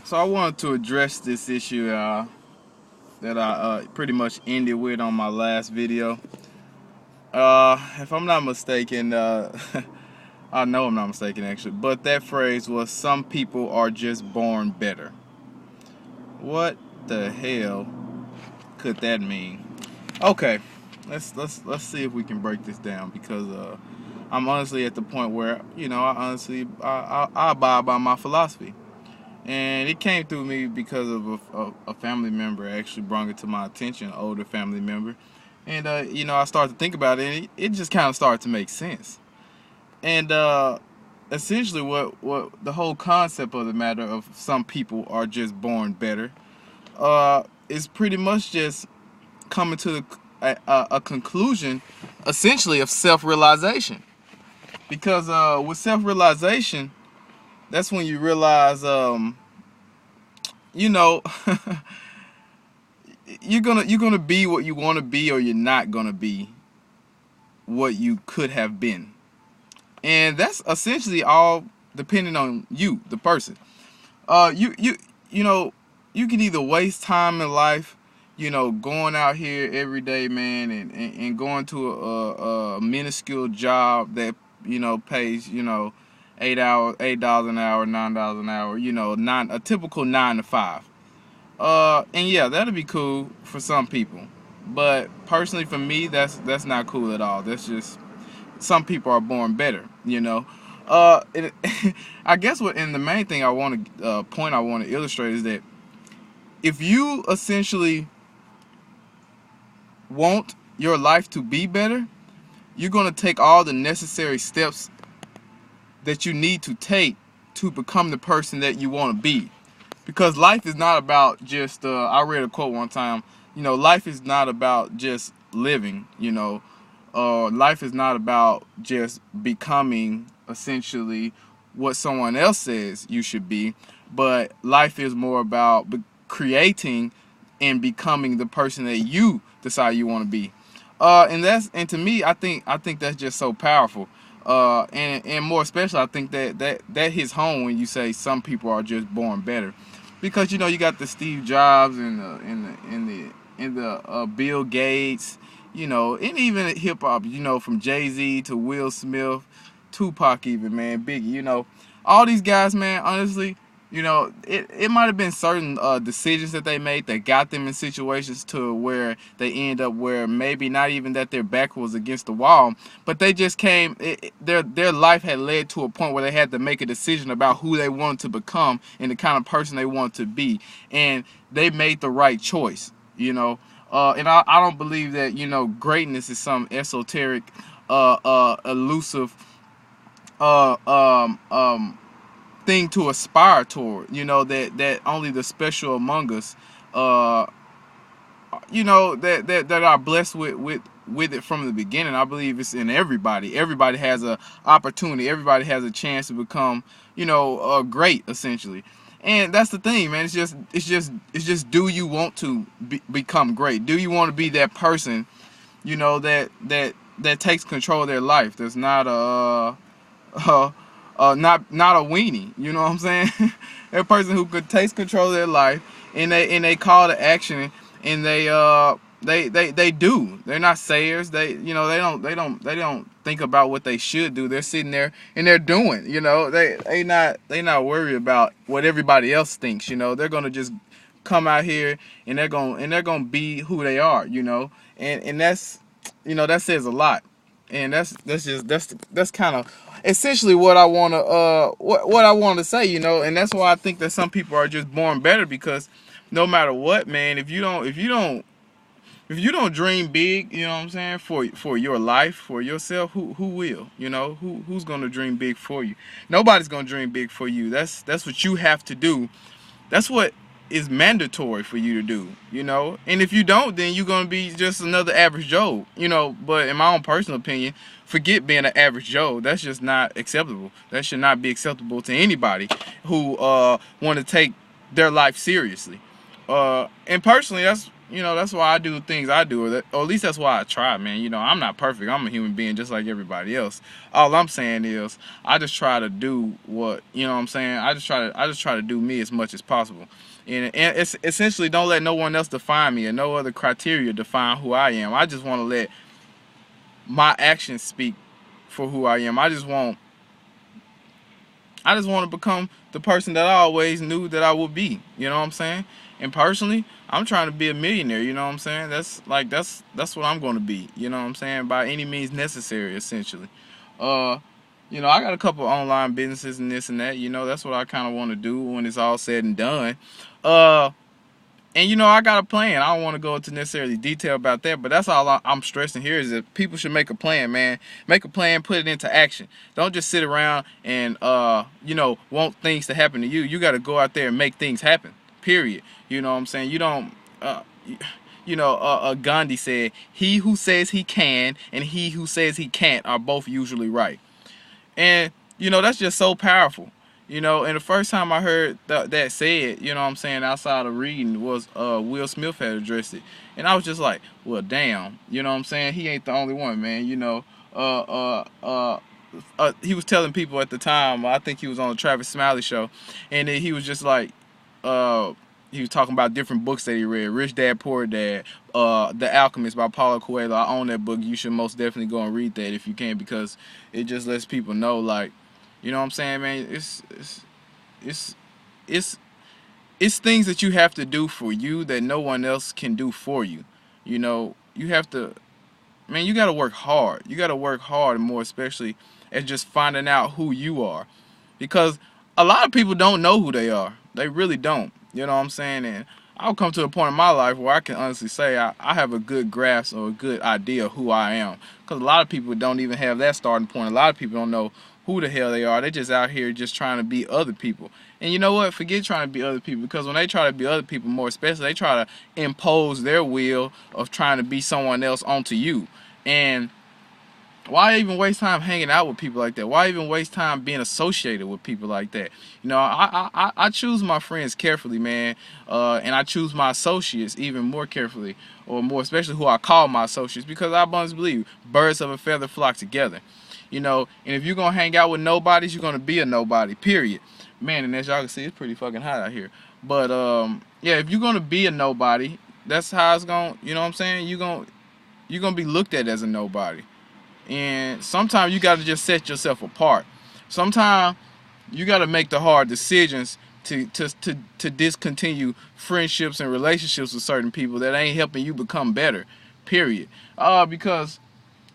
So I wanted to address this issue that I pretty much ended with on my last video. If I'm not mistaken, I know I'm not mistaken actually, but that phrase was "some people are just born better." What the hell could that mean? Okay, let's see if we can break this down because I'm honestly at the point where I abide by my philosophy. And it came through me because of a family member actually brought it to my attention, an older family member. And, I started to think about it, and it just kind of started to make sense. And essentially, what the whole concept of the matter of some people are just born better is pretty much just coming to a conclusion, essentially, of self-realization. Because with self-realization, that's when you realize, you know, you're gonna be what you want to be, or you're not gonna be what you could have been, and that's essentially all depending on you, the person. You know, you can either waste time in life, going out here every day, man, and going to a minuscule job that pays $8 an hour, $9 an hour, a typical 9 to 5. And yeah, that'll be cool for some people, but personally for me, that's not cool at all. That's just some people are born better. It, I guess the main thing I want to point I want to illustrate is that if you essentially want your life to be better, you're gonna take all the necessary steps that you need to take to become the person that you want to be. Because life is not about just I read a quote one time, life is not about just living. Life is not about just becoming essentially what someone else says you should be, but life is more about creating and becoming the person that you decide you want to be. And to me, I think that's just so powerful. And more especially, I think that hits home when you say some people are just born better, because you got the Steve Jobs and the Bill Gates, and even hip hop, from Jay-Z to Will Smith, Tupac, even, man, Biggie, all these guys, man. Honestly, it might have been certain decisions that they made that got them in situations to where they end up where maybe not even that their back was against the wall, but they just came. Their life had led to a point where they had to make a decision about who they wanted to become and the kind of person they wanted to be, and they made the right choice. And I don't believe that greatness is some esoteric, elusive, uh, um, um, thing to aspire toward. That only the special among us, uh, that are blessed with it from the beginning. I believe it's in everybody. Everybody has a opportunity. Everybody has a chance to become, great, essentially. And that's the thing, man. It's just do you want to become great? Do you want to be that person, that takes control of their life? That's not not a weenie. You know what I'm saying? A person who could take control of their life, and they call to action, and they do. They're not sayers. They don't think about what they should do. They're sitting there and they're doing. They not worried about what everybody else thinks. They're gonna just come out here, and they're gonna be who they are. And that says a lot. And that's kind of essentially what I want to what I want to say. And that's why I think that some people are just born better, because no matter what, man, if you don't dream big, you know what I'm saying, for your life, for yourself, who will? Who's going to dream big for you? Nobody's going to dream big for you. That's what you have to do. That's what is mandatory for you to do. And if you don't, then you're going to be just another average Joe. But in my own personal opinion, forget being an average Joe. That's just not acceptable. That should not be acceptable to anybody who want to take their life seriously. And personally, you know, that's why I do things I do, or at least that's why I try, man. You know, I'm not perfect. I'm a human being just like everybody else. All I'm saying is I just try to do what, you know what I'm saying? I just try to do me as much as possible. And it's essentially don't let no one else define me, and no other criteria define who I am. I just want to let my actions speak for who I am. I just want to become the person that I always knew that I would be. You know what I'm saying? And personally, I'm trying to be a millionaire. You know what I'm saying? That's what I'm going to be. You know what I'm saying? By any means necessary, essentially. Uh, you know, I got a couple online businesses and this and that. You know, that's what I kind of want to do when it's all said and done. Uh, and you know, I got a plan. I don't want to go into necessarily detail about that, but that's all I'm stressing here is that people should make a plan, man. Make a plan, put it into action. Don't just sit around and you know, want things to happen to you. You got to go out there and make things happen. Period. You know what I'm saying? You don't you know, Gandhi said, "He who says he can and he who says he can't are both usually right." And, you know, that's just so powerful. You know, and the first time I heard that said, you know what I'm saying, outside of reading was Will Smith had addressed it. And I was just like, well, damn. You know what I'm saying? He ain't the only one, man. You know, he was telling people at the time, I think he was on the Travis Smiley show, and he was just like, he was talking about different books that he read. Rich Dad, Poor Dad, The Alchemist by Paulo Coelho. I own that book. You should most definitely go and read that if you can, because it just lets people know, like, you know what I'm saying, man? It's it's it's things that you have to do for you that no one else can do for you. You know, you have to, man, you got to work hard. You got to work hard, more especially at just finding out who you are, because a lot of people don't know who they are. They really don't. You know what I'm saying? And I'll come to a point in my life where I can honestly say I have a good grasp or a good idea of who I am. Because a lot of people don't even have that starting point. A lot of people don't know who the hell they are. They're just out here just trying to be other people. And you know what? Forget trying to be other people, because when they try to be other people, more especially, they try to impose their will of trying to be someone else onto you. And why even waste time hanging out with people like that? Why even waste time being associated with people like that? You know, I choose my friends carefully, man, and I choose my associates even more carefully, or more especially who I call my associates, because I honestly believe birds of a feather flock together. You know, and if you're gonna hang out with nobodies, you're gonna be a nobody. Period. Man, and as y'all can see, it's pretty fucking hot out here. But yeah, if you're gonna be a nobody, that's how it's gonna. You know what I'm saying? You're gonna be looked at as a nobody. And sometimes you got to just set yourself apart. Sometimes you got to make the hard decisions to discontinue friendships and relationships with certain people that ain't helping you become better. Period. Because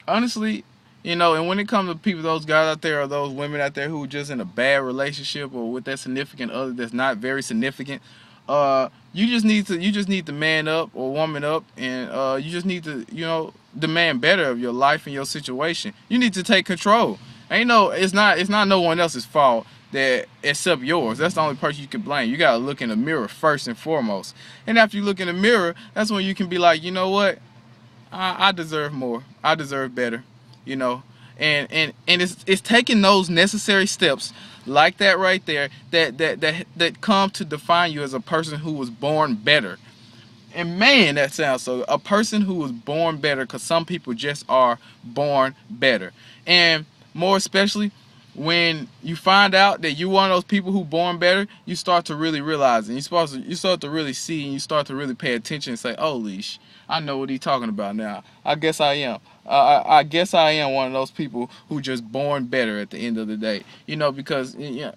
honestly, you know, and when it comes to people, those guys out there or those women out there who are just in a bad relationship or with that significant other that's not very significant, you just need to man up or woman up, and you just need to, you know, demand better of your life and your situation. You need to take control. It's not no one else's fault that except yours. That's the only person you can blame. You gotta look in the mirror first and foremost. And after you look in the mirror, that's when you can be like, you know what? I deserve more. I deserve better. You know, and it's taking those necessary steps like that right there that come to define you as a person who was born better. And man, that sounds so. A person who was born better, because some people just are born better. And more especially, when you find out that you're one of those people who born better, you start to really realize it. You start to really see, and you start to really pay attention and say, "Oh, leash, I know what he's talking about now. I guess I am. I guess I am one of those people who just born better at the end of the day." You know, because you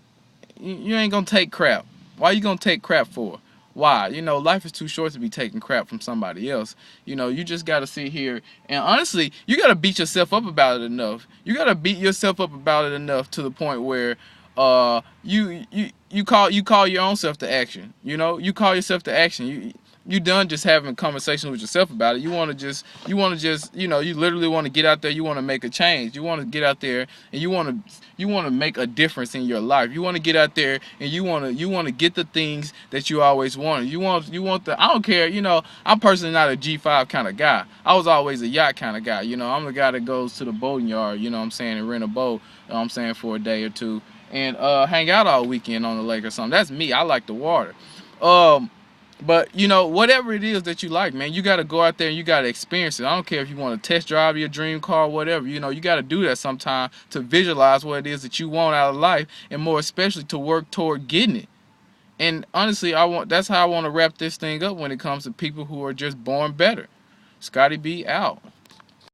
ain't gonna take crap. Why you gonna take crap for? Why? You know, life is too short to be taking crap from somebody else. You know, you just gotta sit here and honestly, you gotta beat yourself up about it enough. You gotta beat yourself up about it enough to the point where you call your own self to action. You know, you call yourself to action. You done just having conversations with yourself about it. You want to just, you know, you literally want to get out there. You want to make a change. You want to get out there and you want to make a difference in your life. You want to get out there and you want to get the things that you always wanted. You want the, I don't care, you know, I'm personally not a G5 kind of guy. I was always a yacht kind of guy. You know, I'm the guy that goes to the boating yard, you know what I'm saying, and rent a boat, you know what I'm saying, for a day or two and hang out all weekend on the lake or something. That's me. I like the water. But, you know, whatever it is that you like, man, you got to go out there and you got to experience it. I don't care if you want to test drive your dream car, whatever. You know, you got to do that sometime to visualize what it is that you want out of life, and more especially to work toward getting it. And honestly, that's how I want to wrap this thing up when it comes to people who are just born better. Scotty B out.